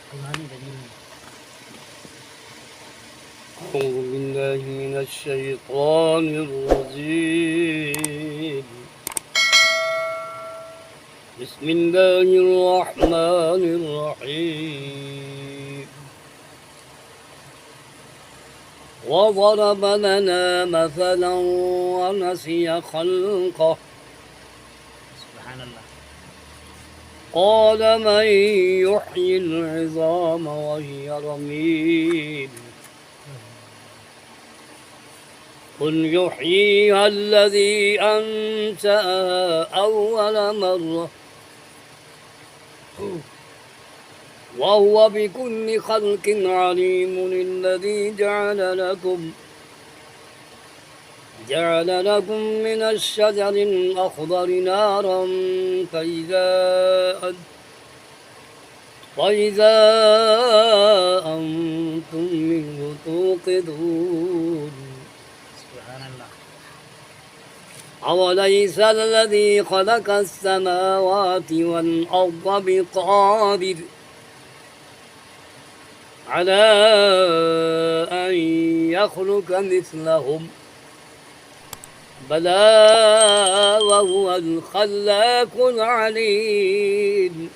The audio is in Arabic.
أعوذ بالله من الشيطان الرجيم. بسم الله الرحمن الرحيم. وضرب لنا مثلا ونسي خلقه. سبحان الله. قال من يحيي العظام وهي رميم. قل يحييها الذي أنشأها أول مرة وهو بكل خلق عليم. الذي جعل لكم من الشجر الأخضر نارا فإذا أنتم منه توقدون. سبحان الله. أوليس الذي خلق السماوات والأرض بقادر على أن يخلق مثلهم بلى وهو الخلاق العليم.